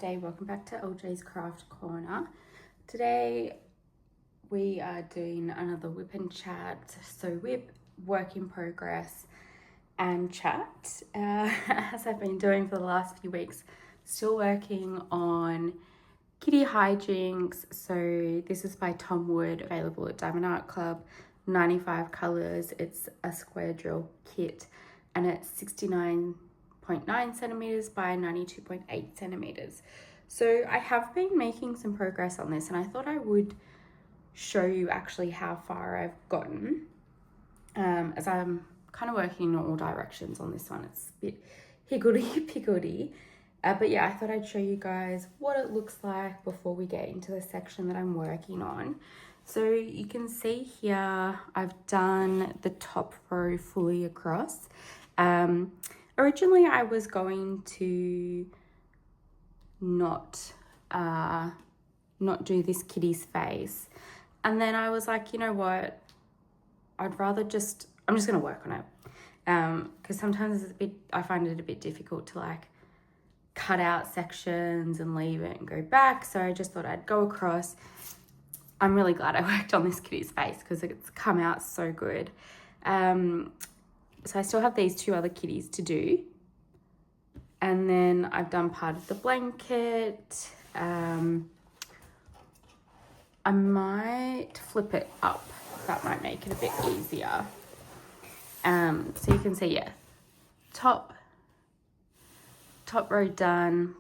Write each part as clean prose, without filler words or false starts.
Namaste, welcome back to LJ's Craft Corner. Today we are doing another WIP and chat. So WIP, work in progress, and chat, as I've been doing for the last few weeks. Still working on Kitty High Jinks. So this is by Tom Wood, available at Diamond Art Club, 95 colours. It's a square drill kit and it's 69.9 centimeters by 92.8 centimeters. So I have been making some progress on this, and I thought I would show you actually how far I've gotten, as I'm kind of working in all directions on this one. It's a bit higgledy-piggledy, but yeah, I thought I'd show you guys what it looks like before we get into the section that I'm working on. So you can see here I've done the top row fully across. Originally I was going to not do this kitty's face, and then I was like, you know what, I'm just gonna work on it, because sometimes I find it a bit difficult to like cut out sections and leave it and go back. So I just thought I'd go across. I'm really glad I worked on this kitty's face because it's come out so good. So I still have these two other kitties to do. And then I've done part of the blanket. I might flip it up. That might make it a bit easier. So you can see, yeah, top row done.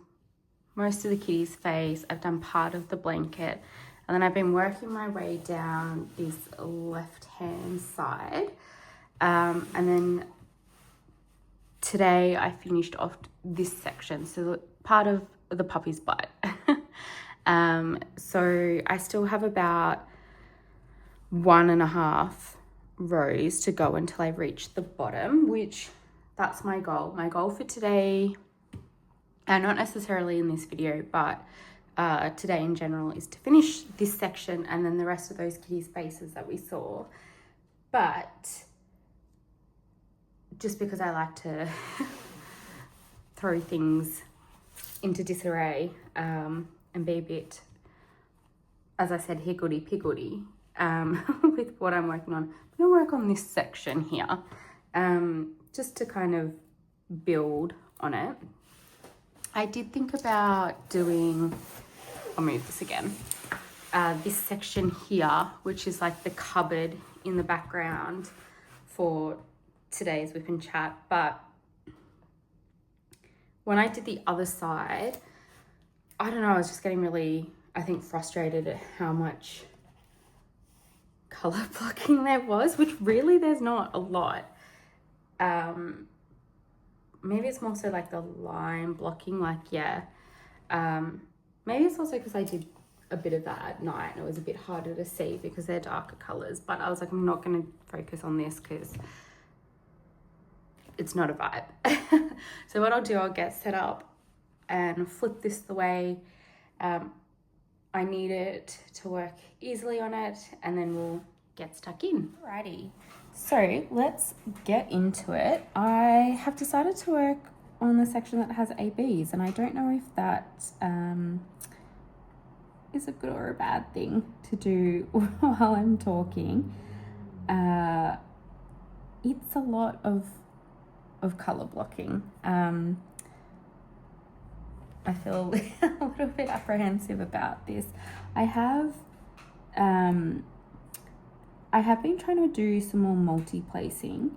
Most of the kitty's face. I've done part of the blanket. And then I've been working my way down this left-hand side. And then today I finished off this section, so part of the puppy's butt. So I still have about 1.5 rows to go until I reach the bottom, which that's my goal. My goal for today, and not necessarily in this video, but today in general, is to finish this section and then the rest of those kitties' faces that we saw. But just because I like to throw things into disarray, and be a bit, as I said, higgledy-piggledy with what I'm working on. I'm going to work on this section here, just to kind of build on it. I did think about doing, I'll move this again, this section here, which is like the cupboard in the background for today's WIP and chat. But when I did the other side, I don't know, I was just getting really, I think, frustrated at how much color blocking there was, which really there's not a lot. Maybe it's more so like the line blocking, like, yeah. Maybe it's also because I did a bit of that at night and it was a bit harder to see because they're darker colors. But I was like, I'm not going to focus on this because it's not a vibe. So what I'll do, I'll get set up and flip this the way I need it to work easily on it, and then we'll get stuck in. Alrighty, so let's get into it. I have decided to work on the section that has ABs, and I don't know if that is a good or a bad thing to do while I'm talking. It's a lot of color blocking. I feel a little bit apprehensive about this. I have been trying to do some more multi-placing,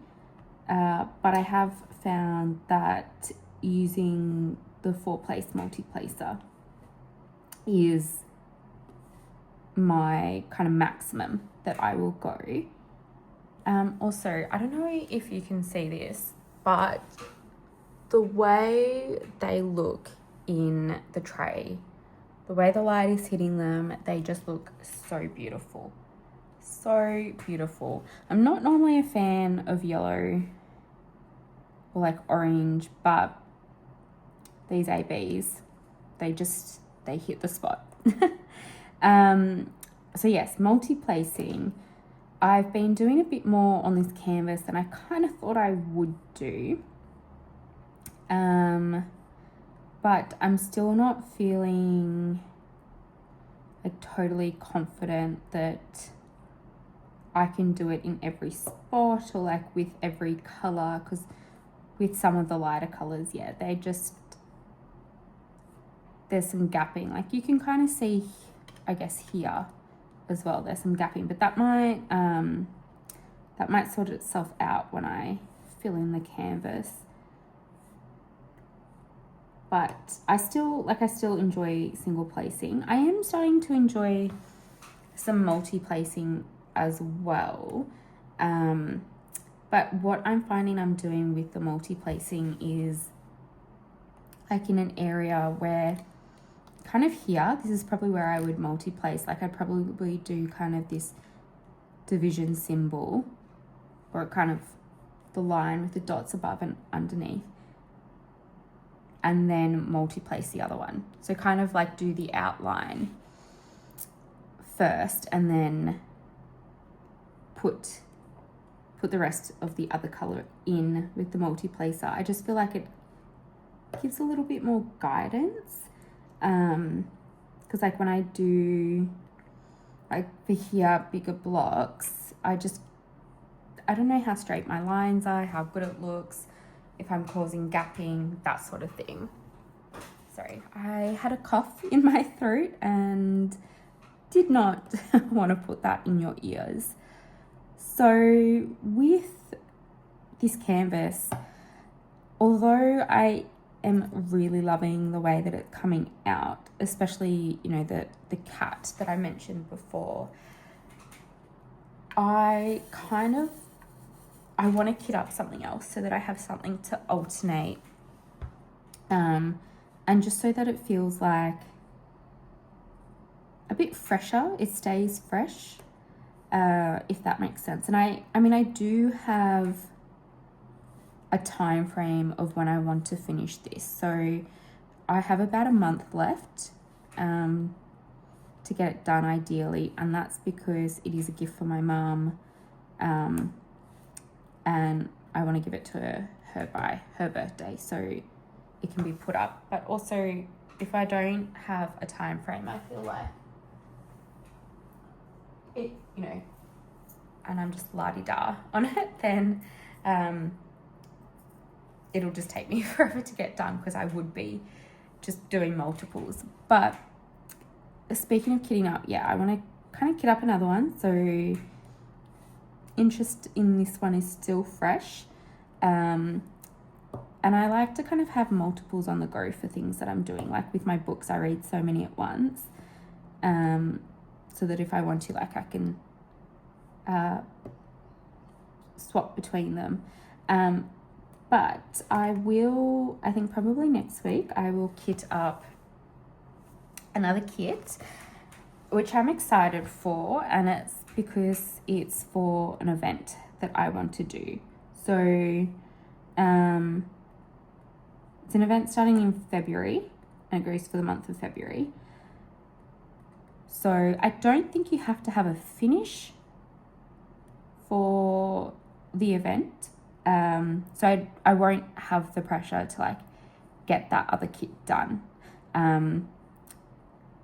but I have found that using the 4-place multi-placer is my kind of maximum that I will go. Also, I don't know if you can see this, but the way they look in the tray, the way the light is hitting them, they just look so beautiful. So beautiful. I'm not normally a fan of yellow or like orange, but these ABs, they hit the spot. So yes, multi-placing. I've been doing a bit more on this canvas than I kind of thought I would do. but I'm still not feeling like totally confident that I can do it in every spot or like with every color, because with some of the lighter colors, yeah, there's some gapping. Like you can kind of see, I guess, here as well, there's some gapping, but that might sort itself out when I fill in the canvas. But I still enjoy single placing. I am starting to enjoy some multi-placing as well. But what I'm finding I'm doing with the multi-placing is like in an area where kind of here, this is probably where I would multi-place. Like I'd probably do kind of this division symbol, or kind of the line with the dots above and underneath, and then multi-place the other one. So kind of like do the outline first and then put the rest of the other color in with the multi-placer. I just feel like it gives a little bit more guidance. Because like when I do like for here bigger blocks, I don't know how straight my lines are, how good it looks, if I'm causing gapping, that sort of thing. Sorry, I had a cough in my throat and did not want to put that in your ears. So with this canvas, although I am really loving the way that it's coming out, especially, you know, the cat that I mentioned before, I want to kit up something else so that I have something to alternate, and just so that it feels like a bit fresher, it stays fresh, if that makes sense. And I mean, I do have a time frame of when I want to finish this. So I have about a month left to get it done ideally, and that's because it is a gift for my mum, and I want to give it to her by her birthday, so it can be put up. But also, if I don't have a time frame, I feel like it, you know, and I'm just la-di-da on it, then it'll just take me forever to get done, because I would be just doing multiples. But speaking of kitting up, yeah, I want to kind of kit up another one. So interest in this one is still fresh. And I like to kind of have multiples on the go for things that I'm doing. Like with my books, I read so many at once, so that if I want to, like, I can swap between them. But I think probably next week, I will kit up another kit, which I'm excited for, and it's because it's for an event that I want to do. So it's an event starting in February, and it goes for the month of February. So I don't think you have to have a finish for the event. So I won't have the pressure to like get that other kit done, and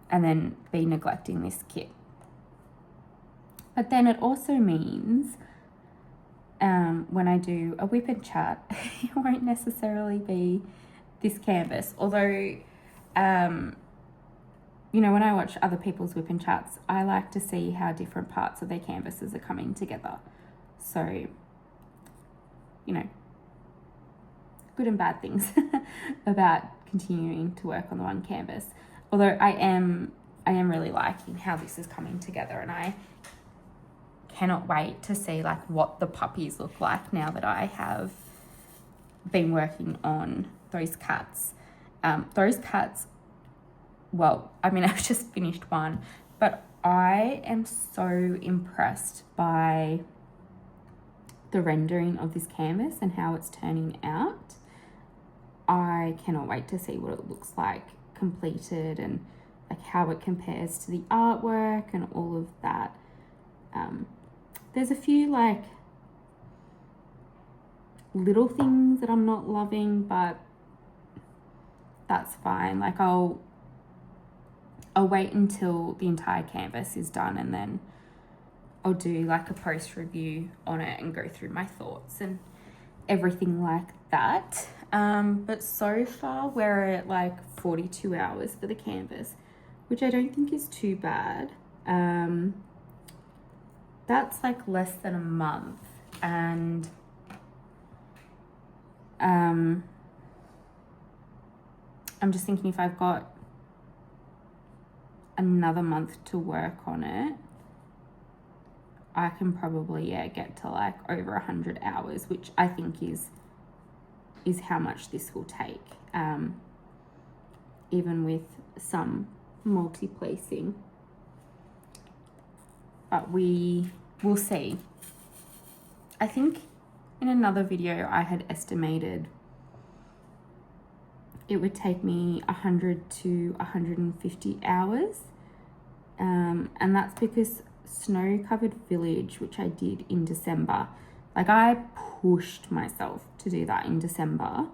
then be neglecting this kit. But then it also means when I do a WIP and Chat, it won't necessarily be this canvas. Although, you know, when I watch other people's WIP and Chats, I like to see how different parts of their canvases are coming together. So, you know, good and bad things about continuing to work on the one canvas. Although I am really liking how this is coming together, and I cannot wait to see like what the puppies look like now that I have been working on those cats. Well, I mean, I've just finished one, but I am so impressed by the rendering of this canvas and how it's turning out. I cannot wait to see what it looks like completed, and like how it compares to the artwork and all of that. There's a few like little things that I'm not loving, but that's fine. Like I'll wait until the entire canvas is done, and then I'll do like a post review on it and go through my thoughts and everything like that. But so far we're at like 42 hours for the canvas, which I don't think is too bad. That's like less than a month, and I'm just thinking if I've got another month to work on it, I can probably get to like over 100 hours, which I think is how much this will take, even with some multi-placing. But we will see. I think in another video I had estimated it would take me 100 to 150 hours. And that's because Snow-Covered Village, which I did in December, like I pushed myself to do that in December,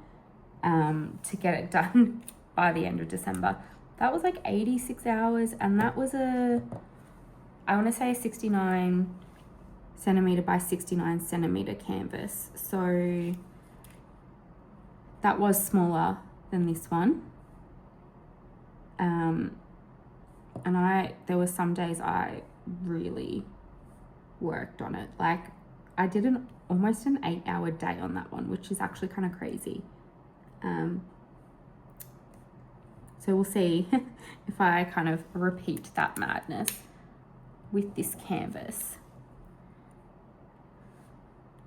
to get it done by the end of December. That was like 86 hours, and that was I want to say a 69 centimeter by 69 centimeter canvas. So that was smaller than this one. And there were some days I really worked on it. Like I did almost an 8-hour day on that one, which is actually kind of crazy. So we'll see if I kind of repeat that madness with this canvas.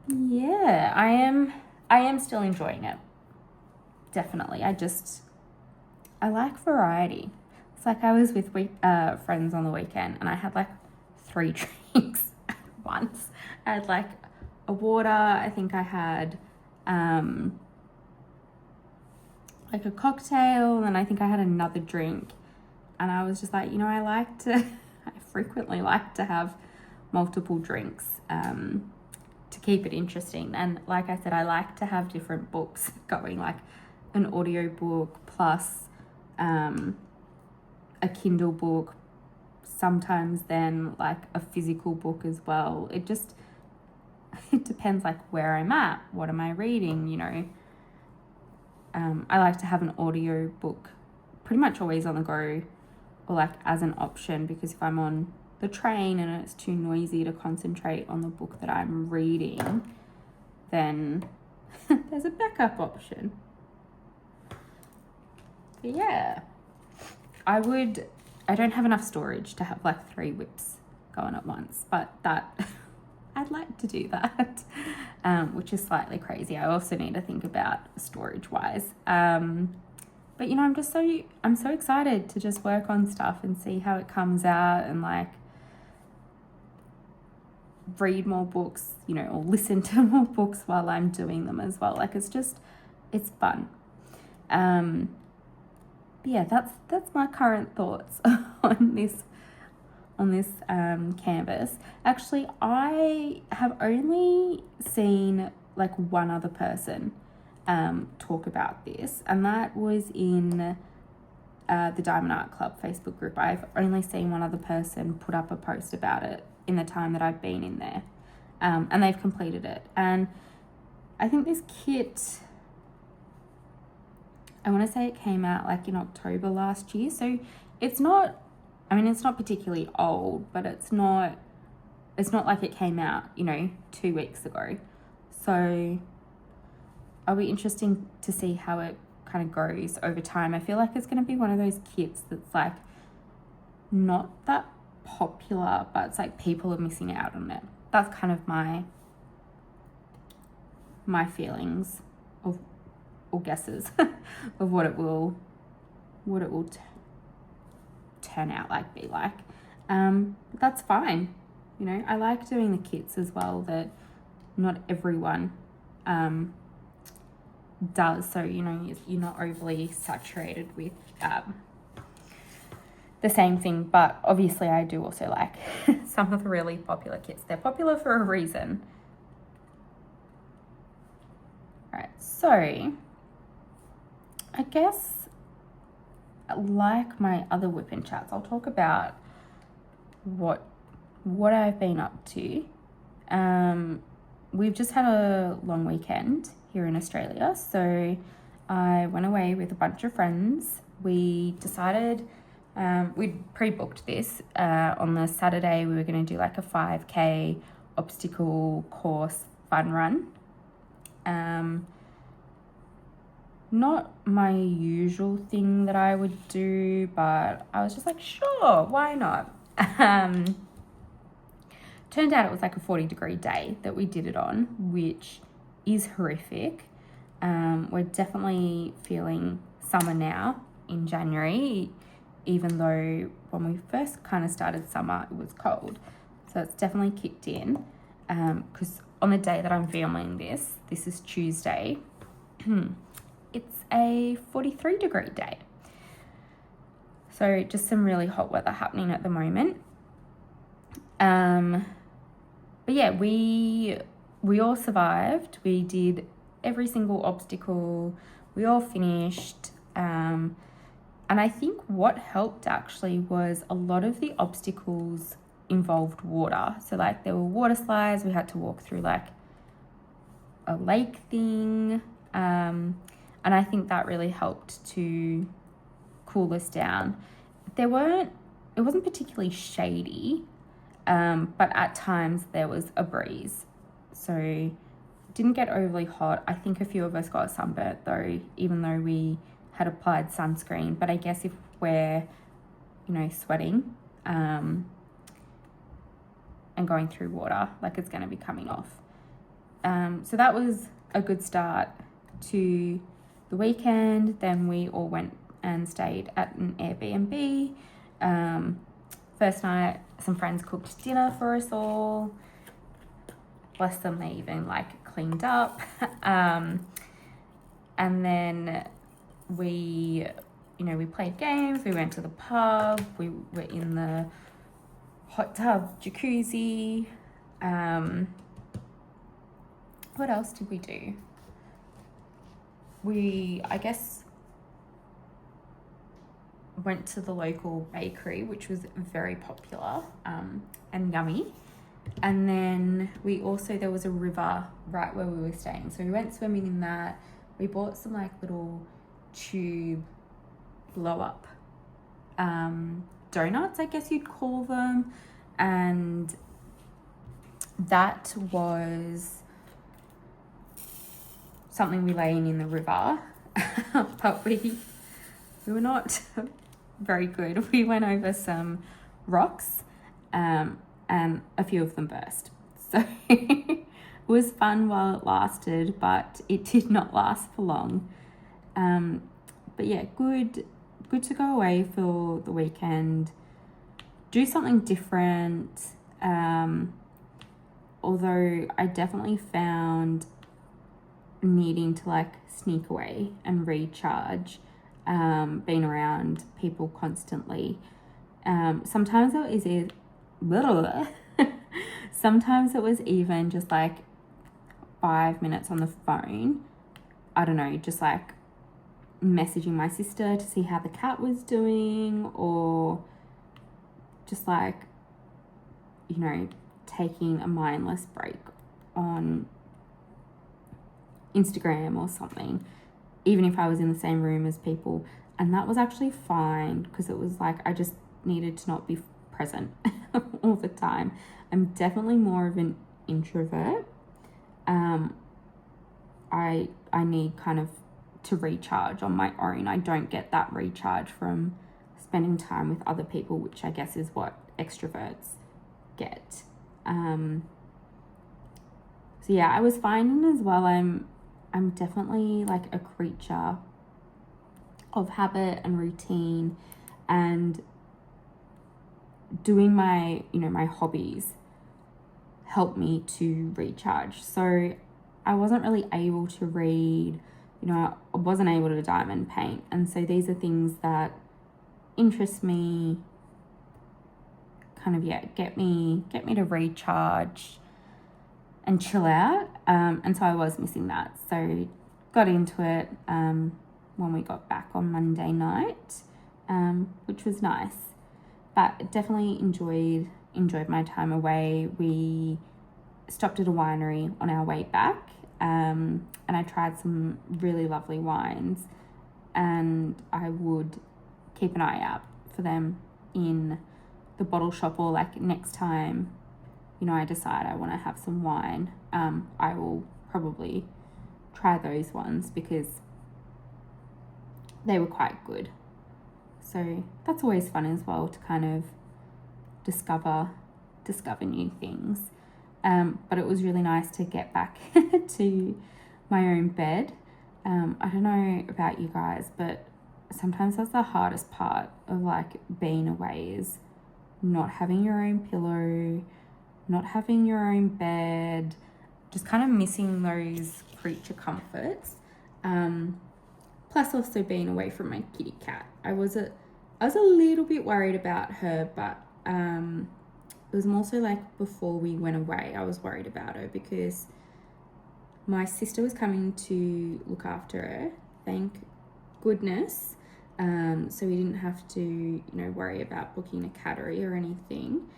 Yeah, I am still enjoying it. Definitely. I like variety. It's like I was with friends on the weekend, and I had like 3 drinks at once. I had like a water, I think I had like a cocktail, and I think I had another drink. And I was just like, I frequently like to have multiple drinks to keep it interesting. And like I said, I like to have different books going, like an audio book plus a Kindle book, sometimes then like a physical book as well. It depends like where I'm at, what am I reading, I like to have an audio book pretty much always on the go, or like as an option, because if I'm on the train and it's too noisy to concentrate on the book that I'm reading, then there's a backup option. But yeah, I don't have enough storage to have like 3 whips going at once, but I'd like to do that, which is slightly crazy. I also need to think about storage wise. But I'm so excited to just work on stuff and see how it comes out, and like read more books, or listen to more books while I'm doing them as well. Like it's fun. But yeah, that's my current thoughts on this canvas. Actually, I have only seen like one other person talk about this, and that was in the Diamond Art Club Facebook group. I've only seen one other person put up a post about it in the time that I've been in there, and they've completed it. And I think this kit, I want to say it came out like in October last year, so it's not particularly old, but it's not like it came out 2 weeks ago. So it'll be interesting to see how it kind of goes over time. I feel like it's going to be one of those kits that's like not that popular, but it's like people are missing out on it. That's kind of my feelings of, or guesses of what it will turn out like, be like. But that's fine. I like doing the kits as well that not everyone does, so you're not overly saturated with the same thing. But obviously I do also like some of the really popular kits. They're popular for a reason. All right, so I guess like my other WIP and Chats, I'll talk about what I've been up to. We've just had a long weekend here in Australia, so I went away with a bunch of friends. We decided, we'd pre-booked this, on the Saturday we were going to do like a 5k obstacle course fun run. Not my usual thing that I would do, but I was just like, sure, why not? Turned out it was like a 40-degree day that we did it on, which is horrific. We're definitely feeling summer now in January, even though when we first kind of started summer, it was cold. So it's definitely kicked in, because on the day that I'm filming this is Tuesday, it's a 43-degree day. So just some really hot weather happening at the moment. But yeah, we all survived. We did every single obstacle. We all finished. And I think what helped actually was a lot of the obstacles involved water. So like there were water slides. We had to walk through like a lake thing. And I think that really helped to cool us down. It wasn't particularly shady. But at times there was a breeze, so it didn't get overly hot. I think a few of us got sunburnt though, even though we had applied sunscreen. But I guess if we're, sweating, and going through water, like it's going to be coming off. So that was a good start to the weekend. Then we all went and stayed at an Airbnb. First night, some friends cooked dinner for us all. Bless them, they even cleaned up. And then we played games. We went to the pub. We were in the hot tub jacuzzi. What else did we do? I guess, went to the local bakery, which was very popular, and yummy. And then there was a river right where we were staying, so we went swimming in that. We bought some little tube blow up donuts, I guess you'd call them, and that was something we lay in the river. But we were not very good. We went over some rocks, and a few of them burst. So it was fun while it lasted, but it did not last for long. But yeah, good to go away for the weekend, do something different. Although I definitely found needing to sneak away and recharge, being around people constantly. Sometimes it was even just 5 minutes on the phone. I don't know, just messaging my sister to see how the cat was doing, or just taking a mindless break on Instagram or something, even if I was in the same room as people. And that was actually fine, because it was I just needed to not be present all the time. I'm definitely more of an introvert. I need kind of to recharge on my own. I don't get that recharge from spending time with other people, which I guess is what extroverts get. So yeah, I was finding as well, I'm definitely a creature of habit and routine, and doing my hobbies helped me to recharge. So I wasn't really able to read, I wasn't able to diamond paint. And so these are things that interest me, kind of, get me to recharge and chill out. And so I was missing that. So got into it when we got back on Monday night. which was nice. But definitely enjoyed my time away. We stopped at a winery on our way back, and I tried some really lovely wines, and I would keep an eye out for them in the bottle shop, or like next time, I decide I want to have some wine, I will probably try those ones because they were quite good. So that's always fun as well, to kind of discover new things. But it was really nice to get back to my own bed. I don't know about you guys, but sometimes that's the hardest part of like being away, is not having your own pillow, not having your own bed, just kind of missing those creature comforts. Plus also being away from my kitty cat. I was a little bit worried about her, but it was more so like before we went away, I was worried about her because my sister was coming to look after her, thank goodness. So we didn't have to, worry about booking a cattery or anything.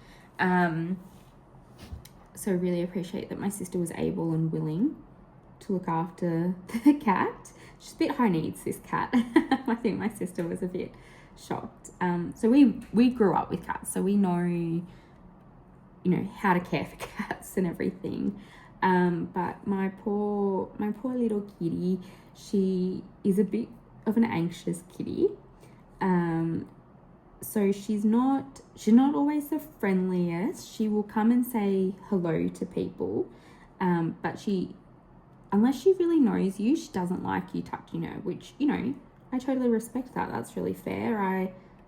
So I really appreciate that my sister was able and willing to look after the cat. She's a bit high needs, this cat. I think my sister was a bit shocked. So we grew up with cats, so we know, how to care for cats and everything. But my poor little kitty, she is a bit of an anxious kitty. So she's not always the friendliest. She will come and say hello to people, but unless she really knows you, she doesn't like you touching her, which, I totally respect that. That's really fair.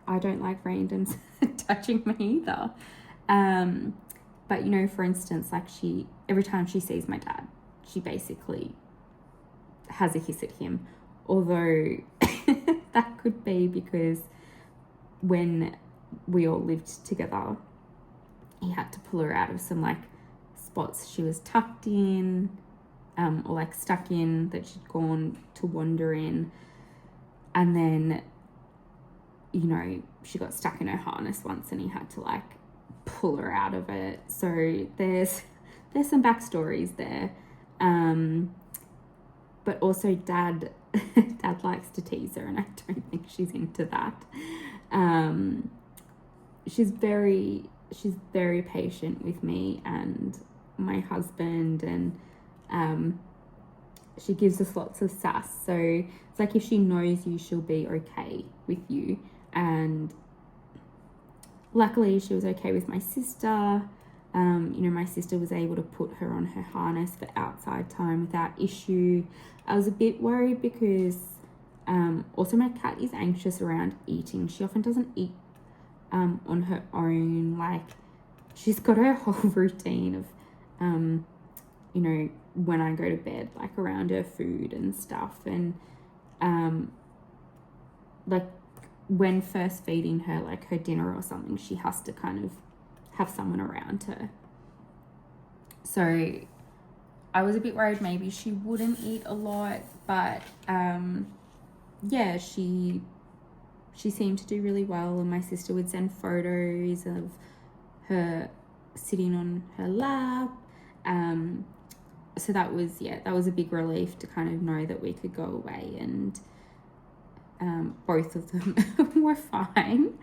I don't like randoms touching me either. But, for instance, like every time she sees my dad, she basically has a hiss at him. Although that could be because when we all lived together, he had to pull her out of some like spots she was tucked in, or like stuck in, that she'd gone to wander in. And then, she got stuck in her harness once and he had to like pull her out of it. So there's some backstories there. But also dad likes to tease her, and I don't think she's into that. She's very patient with me and my husband, and she gives us lots of sass. So it's like if she knows you, she'll be okay with you. And luckily she was okay with my sister. My sister was able to put her on her harness for outside time without issue. I was a bit worried because also my cat is anxious around eating. She often doesn't eat on her own. Like, she's got her whole routine of when I go to bed, like around her food and stuff. And like when first feeding her like her dinner or something, she has to kind of have someone around her. So I was a bit worried maybe she wouldn't eat a lot, but yeah, she seemed to do really well. And my sister would send photos of her sitting on her lap. So that was a big relief to kind of know that we could go away, and both of them were fine.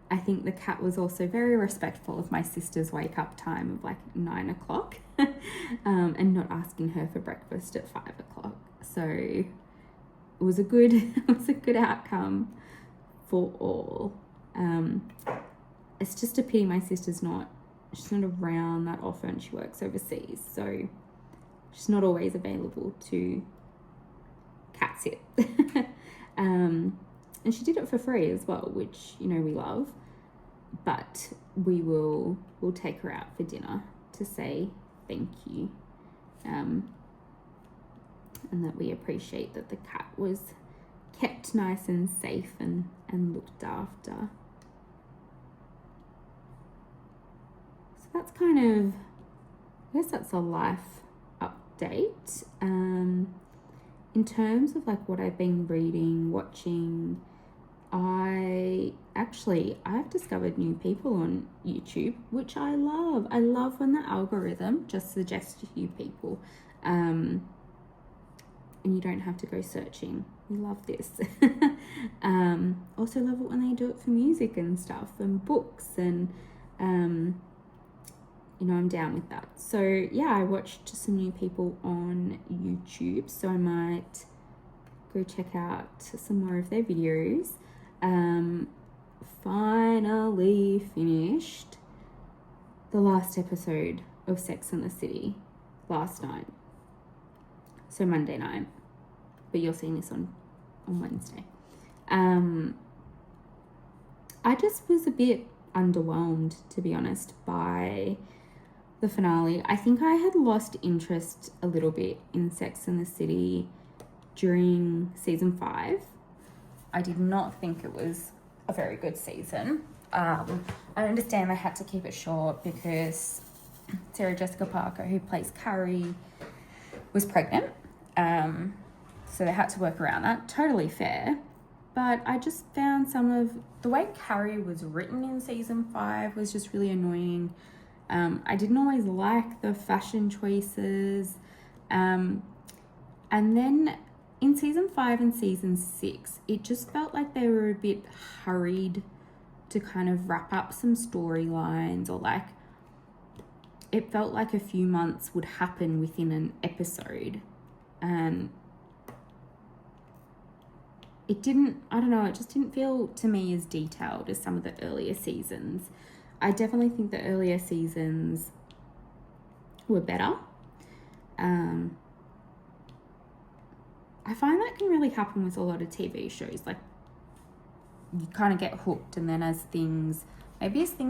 I think the cat was also very respectful of my sister's wake up time of like 9 o'clock and not asking her for breakfast at 5 o'clock. So it was a good outcome for all. It's just a pity my sister's she's not around that often. She works overseas, so she's not always available to cat sit. And she did it for free as well, which, we love. But we'll take her out for dinner to say thank you. And that we appreciate that the cat was kept nice and safe and looked after. So that's kind of, I guess that's a life update. In terms of like what I've been reading, watching, I've discovered new people on YouTube, which I love. I love when the algorithm just suggests you people, and you don't have to go searching. We love this. Also love it when they do it for music and stuff and books, and I'm down with that. So yeah, I watched some new people on YouTube, so I might go check out some more of their videos. Finally finished the last episode of Sex and the City last night. So Monday night. But you're seeing this on Wednesday. I just was a bit underwhelmed, to be honest, by the finale. I think I had lost interest a little bit in Sex and the City during season 5. I did not think it was a very good season. I understand they had to keep it short because Sarah Jessica Parker, who plays Carrie, was pregnant. So they had to work around that. Totally fair. But I just found some of the way Carrie was written in season 5 was just really annoying. I didn't always like the fashion choices. And then in season 5 and season 6, it just felt like they were a bit hurried to kind of wrap up some storylines, or like it felt like a few months would happen within an episode. And it just didn't feel to me as detailed as some of the earlier seasons. I definitely think the earlier seasons were better. I find that can really happen with a lot of TV shows. Like, you kind of get hooked, and then as things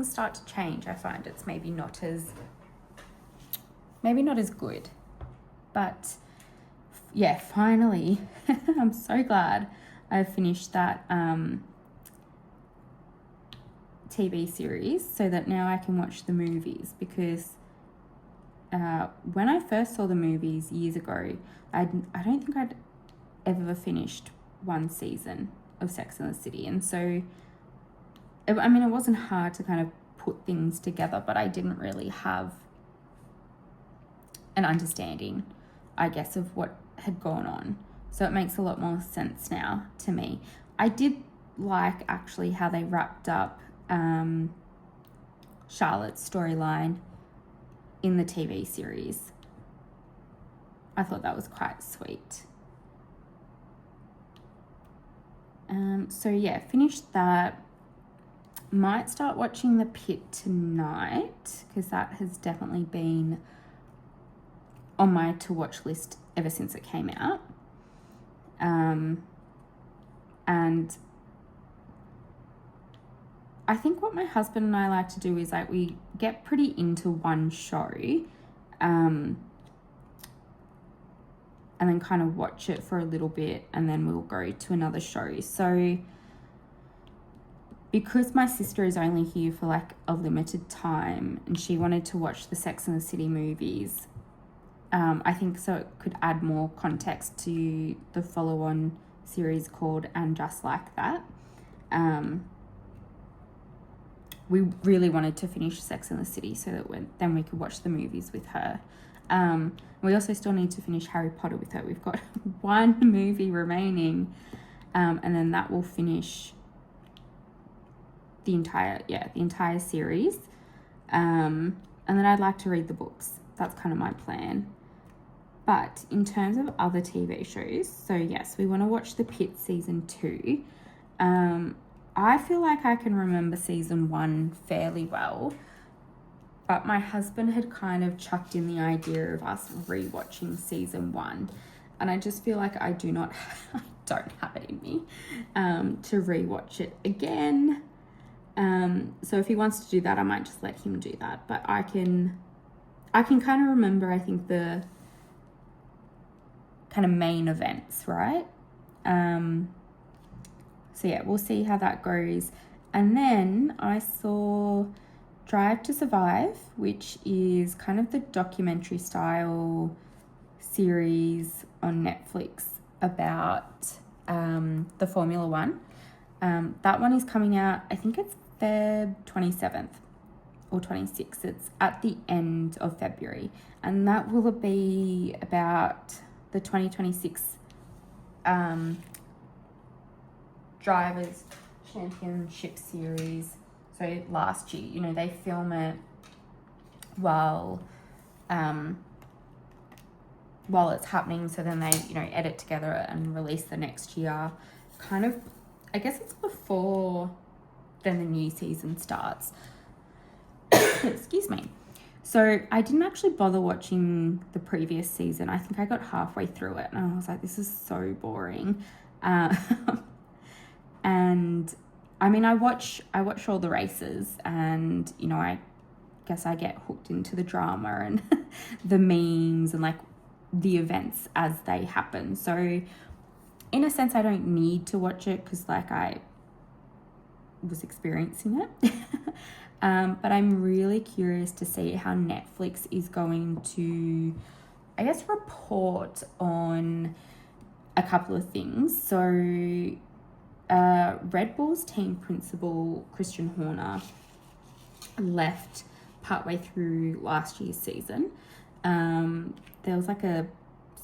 start to change, I find it's maybe not as good. But yeah, finally, I'm so glad I've finished that TV series so that now I can watch the movies, because when I first saw the movies years ago, I don't think I'd ever finished one season of Sex and the City. And so, it wasn't hard to kind of put things together, but I didn't really have an understanding, I guess, of what had gone on. So it makes a lot more sense now to me. I did like actually how they wrapped up Charlotte's storyline in the TV series. I thought that was quite sweet. So yeah, finished that. Might start watching The Pit tonight, because that has definitely been on my to-watch list ever since it came out. And I think what my husband and I like to do is like we get pretty into one show, and then kind of watch it for a little bit, and then we'll go to another show. So because my sister is only here for like a limited time, and she wanted to watch the Sex and the City movies, I think so it could add more context to the follow-on series called And Just Like That. We really wanted to finish Sex and the City so that then we could watch the movies with her. We also still need to finish Harry Potter with her. We've got one movie remaining, and then that will finish the entire series. And then I'd like to read the books. That's kind of my plan. But in terms of other TV shows, so yes, we want to watch The Pit season 2. I feel like I can remember season 1 fairly well, but my husband had kind of chucked in the idea of us rewatching season 1, and I just feel like I don't have it in me to rewatch it again. So if he wants to do that, I might just let him do that. But I can kind of remember, I think, the kind of main events, right? So yeah, we'll see how that goes. And then I saw Drive to Survive, which is kind of the documentary style series on Netflix about the Formula One. That one is coming out, I think it's Feb 27th or 26th. It's at the end of February. And that will be about the 2026 Drivers Championship Series. So last year, you know, they film it while it's happening. So then they, you know, edit together and release the next year. Kind of, I guess it's before then the new season starts. Excuse me. So I didn't actually bother watching the previous season. I think I got halfway through it and I was like, this is so boring. And I mean, I watch all the races and, you know, I guess I get hooked into the drama and the memes and like the events as they happen. So in a sense, I don't need to watch it because like I was experiencing it. But I'm really curious to see how Netflix is going to, I guess, report on a couple of things. So Red Bull's team principal, Christian Horner, left partway through last year's season. There was like a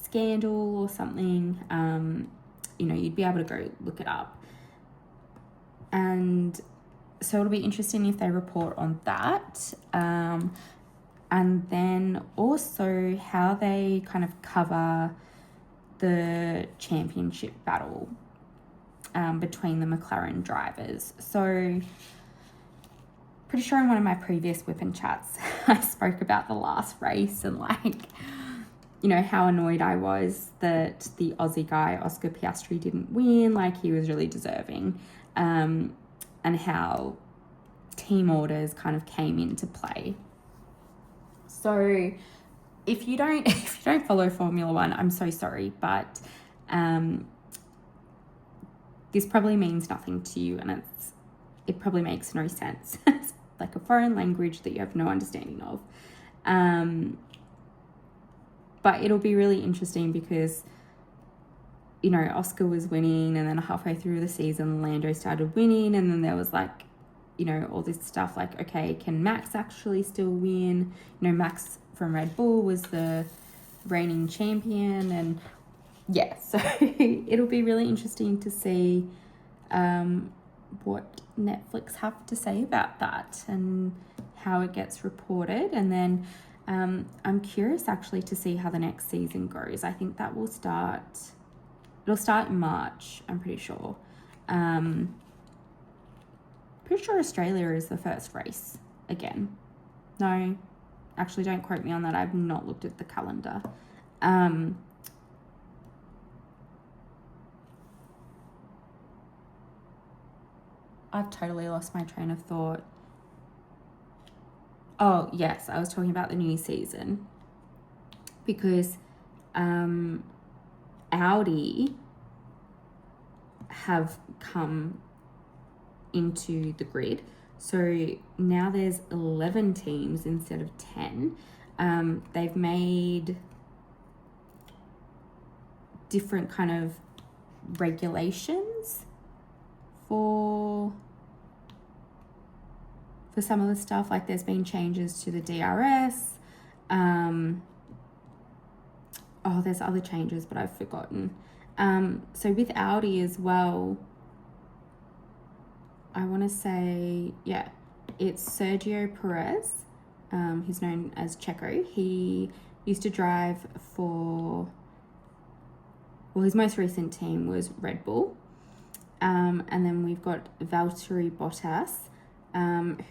scandal or something. You know, you'd be able to go look it up. And so it'll be interesting if they report on that. And then also how they kind of cover the championship battle between the McLaren drivers. So pretty sure in one of my previous Whip and Chats, I spoke about the last race and like, you know, how annoyed I was that the Aussie guy, Oscar Piastri, didn't win. Like he was really deserving. And how team orders kind of came into play. So if you don't follow Formula One, I'm so sorry, but this probably means nothing to you, and it probably makes no sense. It's like a foreign language that you have no understanding of. But it'll be really interesting because, you know, Oscar was winning and then halfway through the season, Lando started winning. And then there was like, you know, all this stuff like, okay, can Max actually still win? You know, Max from Red Bull was the reigning champion. And yeah, so it'll be really interesting to see what Netflix have to say about that and how it gets reported. And then I'm curious actually to see how the next season goes. I think that will it'll start in March, I'm pretty sure. Pretty sure Australia is the first race again. No, actually don't quote me on that. I've not looked at the calendar. I've totally lost my train of thought. Oh, yes, I was talking about the new season because Audi have come into the grid. So now there's 11 teams instead of 10. They've made different kind of regulations for some of the stuff. Like there's been changes to the DRS. There's other changes, but I've forgotten. So with Audi as well, I want to say, yeah, it's Sergio Perez. He's known as Checo. He used to drive his most recent team was Red Bull. And then we've got Valtteri Bottas,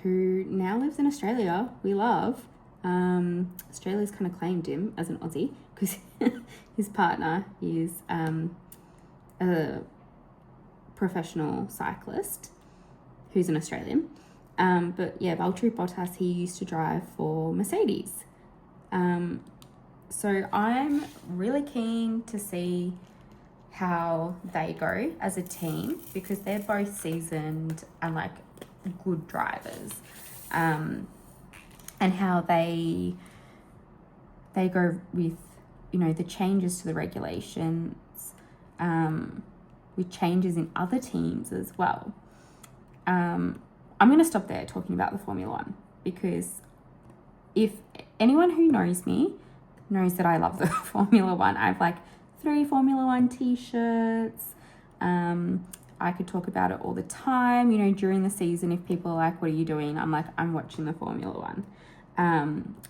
who now lives in Australia. We love. Australia's kind of claimed him as an Aussie because his partner is a professional cyclist who's an Australian. But yeah, Valtteri Bottas, he used to drive for Mercedes. So I'm really keen to see how they go as a team because they're both seasoned and like good drivers. And how they go with, you know, the changes to the regulations, with changes in other teams as well. I'm going to stop there talking about the Formula One, because if anyone who knows me knows that I love the Formula One. I have like 3 Formula One t-shirts. I could talk about it all the time. You know, during the season, if people are like, what are you doing? I'm like, I'm watching the Formula One.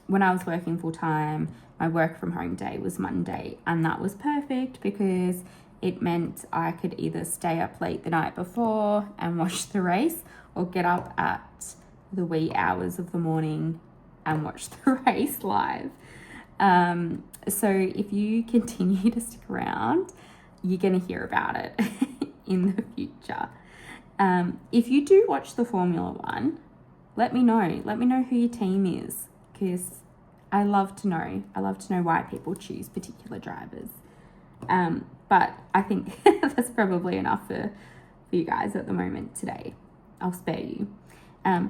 When I was working full time, my work from home day was Monday, and that was perfect because it meant I could either stay up late the night before and watch the race, or get up at the wee hours of the morning and watch the race live. So if you continue to stick around, you're going to hear about it in the future. If you do watch the Formula One, let me know. Let me know who your team is, because I love to know. I love to know why people choose particular drivers. But I think that's probably enough for you guys at the moment today. I'll spare you.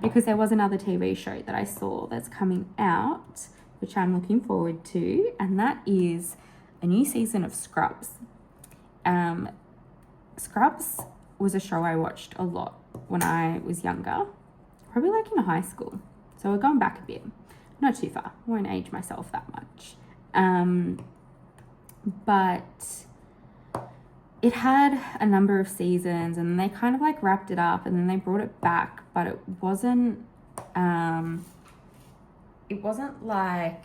Because there was another TV show that I saw that's coming out, which I'm looking forward to, and that is a new season of Scrubs. Scrubs was a show I watched a lot when I was younger, probably like in high school. So we're going back a bit, not too far. I won't age myself that much. But it had a number of seasons, and they kind of like wrapped it up, and then they brought it back, but it wasn't like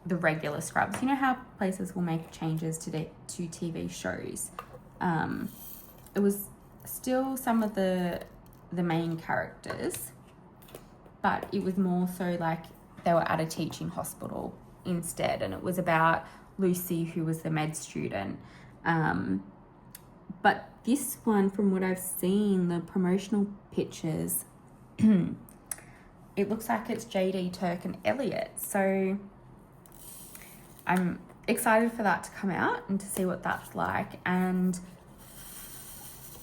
the regular Scrubs. You know how places will make changes to TV shows? It was still some of the main characters, but it was more so like they were at a teaching hospital instead, and it was about Lucy, who was the med student. But this one, from what I've seen, the promotional pictures, it looks like it's JD, Turk and Elliot. So I'm excited for that to come out and to see what that's like. And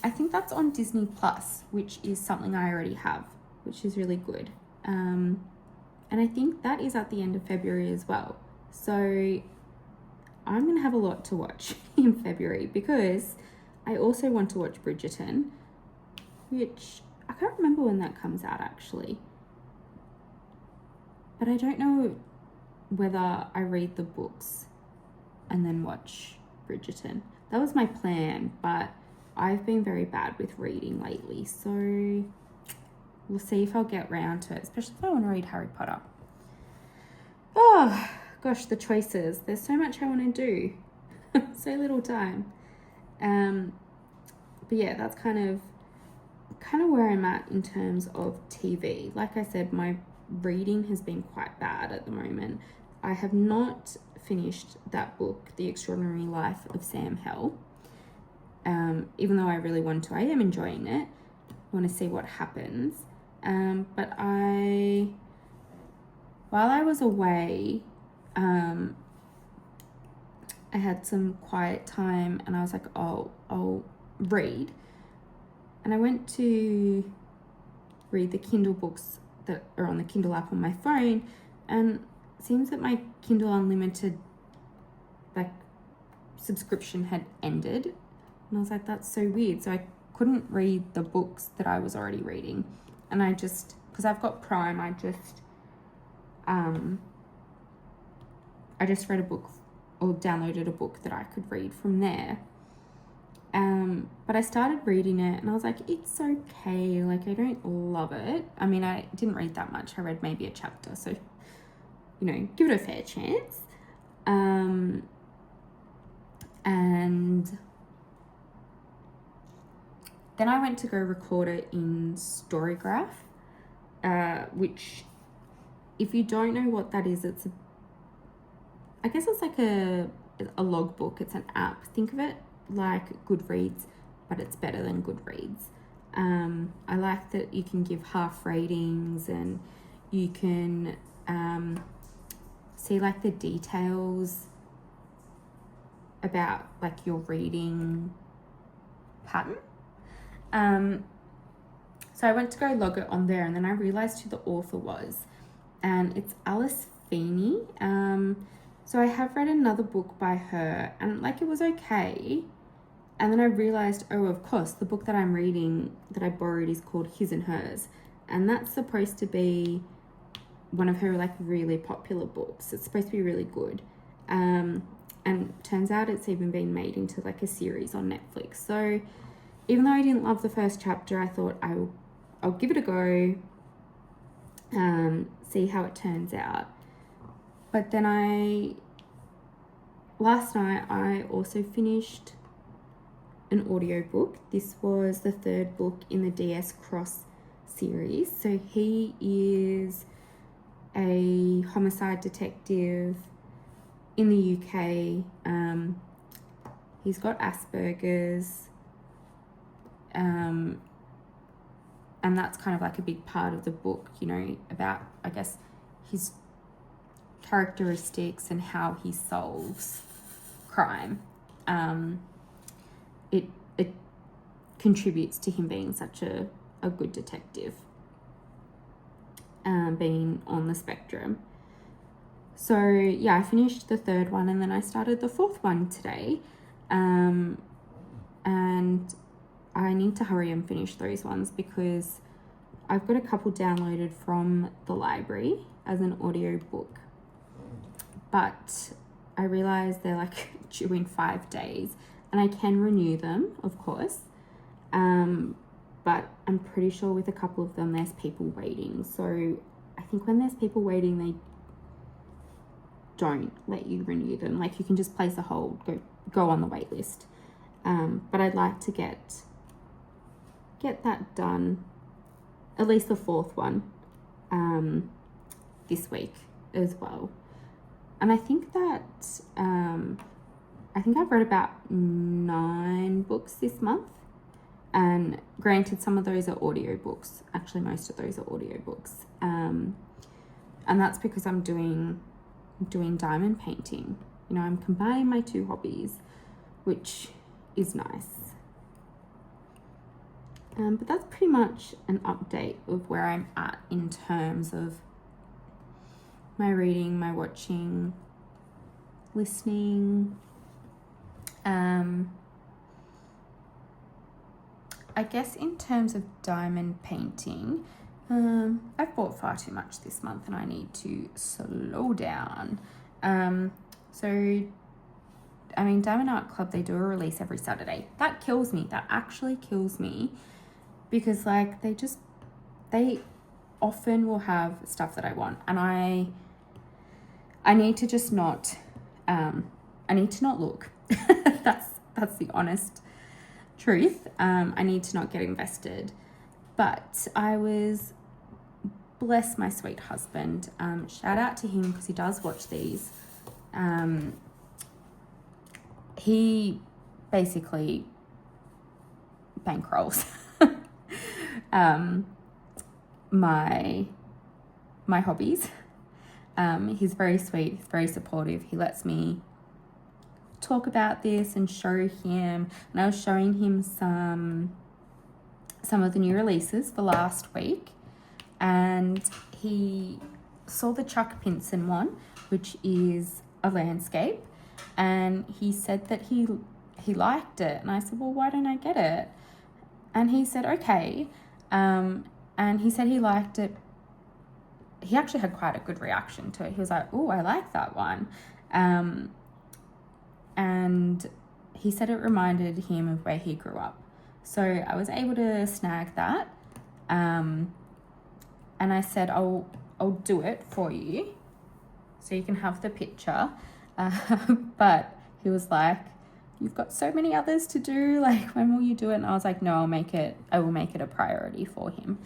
I think that's on Disney Plus, which is something I already have, which is really good. And I think that is at the end of February as well. So I'm going to have a lot to watch in February, because I also want to watch Bridgerton, which I can't remember when that comes out actually. But I don't know whether I read the books and then watch Bridgerton. That was my plan, but I've been very bad with reading lately. So we'll see if I'll get round to it, especially if I want to read Harry Potter. Oh, gosh, the choices. There's so much I want to do. So little time. But yeah, that's kind of where I'm at in terms of TV. Like I said, my reading has been quite bad at the moment. I have not finished that book, The Extraordinary Life of Sam Hell. Even though I really want to, I am enjoying it. I want to see what happens. But while I was away, I had some quiet time, and I was like, oh, I'll read. And I went to read the Kindle books that are on the Kindle app on my phone, and it seems that my Kindle Unlimited subscription had ended. And I was like, that's so weird. So I couldn't read the books that I was already reading. And I just, because I've got Prime, I just read a book, or downloaded a book that I could read from there. But I started reading it, and I was like, it's okay. Like, I don't love it. I mean, I didn't read that much. I read maybe a chapter. So, give it a fair chance. And then I went to go record it in Storygraph, which, if you don't know what that is, I guess it's like a logbook. It's an app. Think of it like Goodreads, but it's better than Goodreads. I like that you can give half ratings, and you can see like the details about like your reading pattern. So I went to go log it on there, and then I realized who the author was, and it's Alice Feeney. So I have read another book by her, and like, it was okay. And then I realized, oh, of course, the book that I'm reading that I borrowed is called His and Hers. And that's supposed to be one of her like really popular books. It's supposed to be really good. And turns out it's even been made into like a series on Netflix. So even though I didn't love the first chapter, I thought I'll give it a go, see how it turns out. But then last night I also finished an audiobook. This was the third book in the DS Cross series. So he is a homicide detective in the UK. He's got Asperger's, and that's kind of like a big part of the book, you know, about, I guess, his characteristics and how he solves crime. It contributes to him being such a good detective, being on the spectrum. So yeah, I finished the third one and then I started the fourth one today. And I need to hurry and finish those ones because I've got a couple downloaded from the library as an audio book. But I realized they're like due in 5 days and I can renew them, of course. But I'm pretty sure with a couple of them, there's people waiting. So I think when there's people waiting, they don't let you renew them. Like you can just place a hold, go on the wait list. But I'd like to get that done, at least the fourth one, this week as well. And I think that I've read about 9 books this month. And granted, some of those are audiobooks. Actually, most of those are audiobooks. And that's because I'm doing diamond painting. You know, I'm combining my 2 hobbies, which is nice. But that's pretty much an update of where I'm at in terms of my reading, my watching, listening. I guess in terms of diamond painting, I've bought far too much this month and I need to slow down. Diamond Art Club, they do a release every Saturday. That kills me. That actually kills me because like they often will have stuff that I want and I need to just not, I need to not look. That's the honest truth. I need to not get invested. But I was, bless my sweet husband, shout out to him because he does watch these. He basically bankrolls my hobbies. He's very sweet, he's very supportive. He lets me talk about this and show him, and I was showing him some of the new releases for last week, and he saw the Chuck Pinson one, which is a landscape, and he said that he liked it, and I said, well, why don't I get it? And he said okay, and he said he liked it. He actually had quite a good reaction to it. He was like, oh, I like that one. And he said it reminded him of where he grew up. So I was able to snag that. And I said, I'll do it for you so you can have the picture. But he was like, you've got so many others to do. Like, when will you do it? And I was like, no, I will make it a priority for him.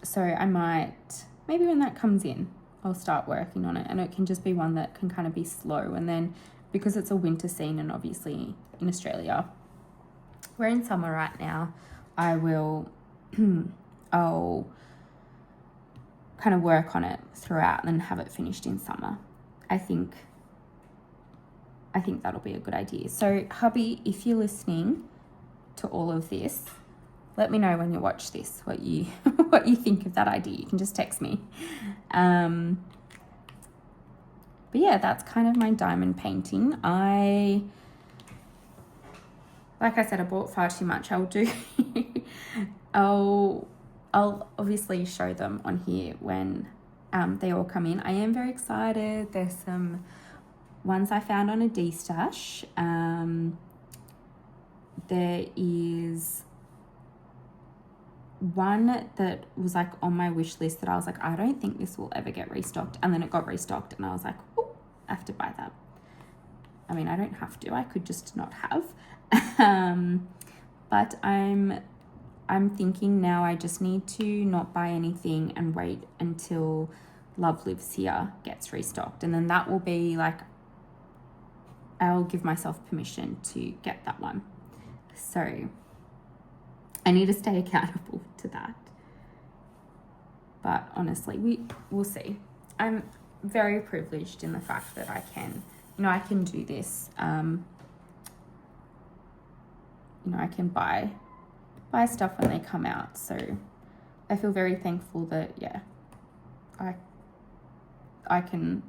So I might, maybe when that comes in, I'll start working on it, and it can just be one that can kind of be slow. And then because it's a winter scene, and obviously in Australia, we're in summer right now, I'll kind of work on it throughout and then have it finished in summer. I think that'll be a good idea. So hubby, if you're listening to all of this, let me know when you watch this what you think of that idea. You can just text me. But yeah, that's kind of my diamond painting. I like I said, I bought far too much. I'll do, I'll obviously show them on here when they all come in. I am very excited. There's some ones I found on a D-stash. There is one that was like on my wish list that I was like, I don't think this will ever get restocked. And then it got restocked and I was like, oh, I have to buy that. I mean, I don't have to, I could just not have. But I'm thinking now I just need to not buy anything and wait until Love Lives Here gets restocked. And then that will be like, I'll give myself permission to get that one. So I need to stay accountable to that. But honestly, we'll see. I'm very privileged in the fact that I can do this. I can buy stuff when they come out. So I feel very thankful that, yeah, I can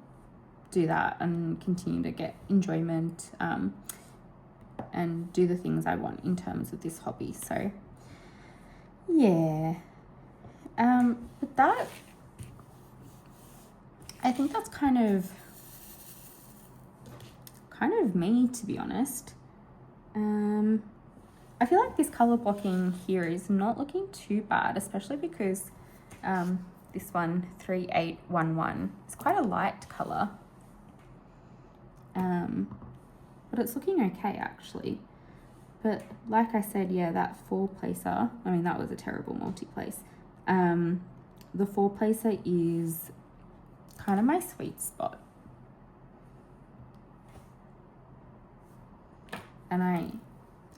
do that and continue to get enjoyment and do the things I want in terms of this hobby. So yeah, but that, I think that's kind of me, to be honest. I feel like this color blocking here is not looking too bad, especially because this one 3811 is quite a light color, but it's looking okay actually. But like I said, yeah, that 4-placer, I mean, that was a terrible multi-place. The 4-placer is kind of my sweet spot. And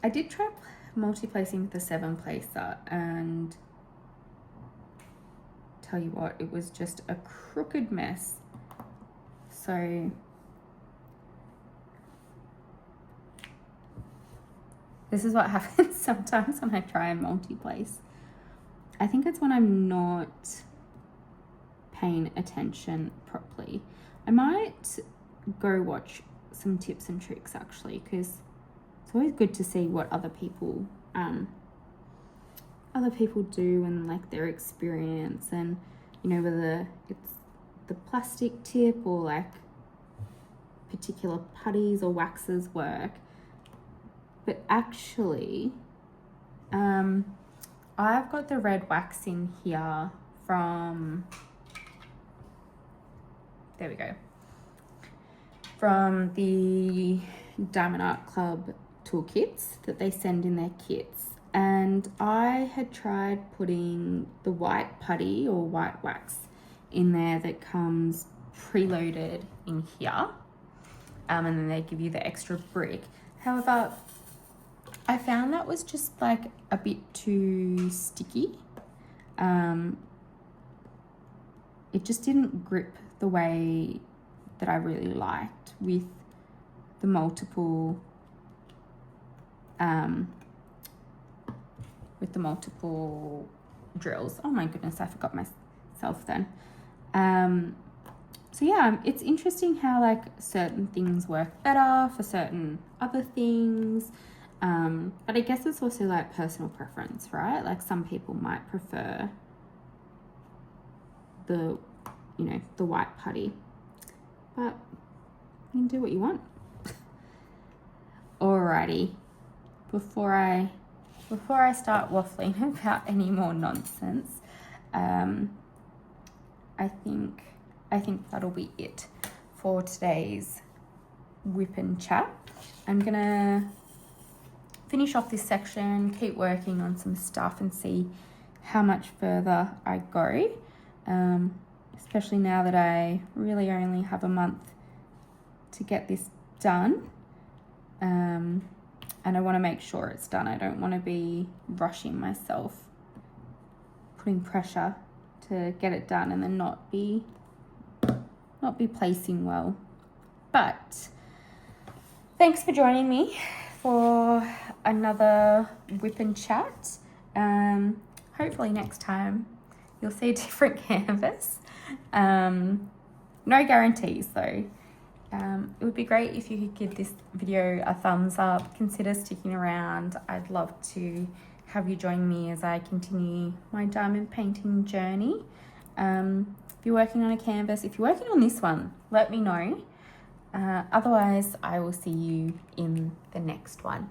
I did try multi-placing with the 7-placer, and tell you what, it was just a crooked mess. So this is what happens sometimes when I try and multi-place. I think it's when I'm not paying attention properly. I might go watch some tips and tricks actually, because it's always good to see what other people do and like their experience, and whether it's the plastic tip or like particular putties or waxes work. But actually, I've got the red wax in here from, there we go, from the Diamond Art Club toolkits that they send in their kits. And I had tried putting the white putty or white wax in there that comes preloaded in here. And then they give you the extra brick. However, I found that was just like a bit too sticky. It just didn't grip the way that I really liked with the multiple drills. Oh my goodness, I forgot myself then. So yeah, it's interesting how like certain things work better for certain other things. But I guess it's also like personal preference, right? Like some people might prefer the white putty, but you can do what you want. Alrighty, before I start waffling about any more nonsense, I think that'll be it for today's WIP and Chat. I'm gonna finish off this section, keep working on some stuff and see how much further I go, especially now that I really only have a month to get this done. And I want to make sure it's done. I don't want to be rushing myself, putting pressure to get it done and then not be placing well. But thanks for joining me for another WIP and Chat. Hopefully next time you'll see a different canvas. No guarantees though. It would be great if you could give this video a thumbs up. Consider sticking around. I'd love to have you join me as I continue my diamond painting journey. If you're working on a canvas, if you're working on this one, let me know. Otherwise, I will see you in the next one.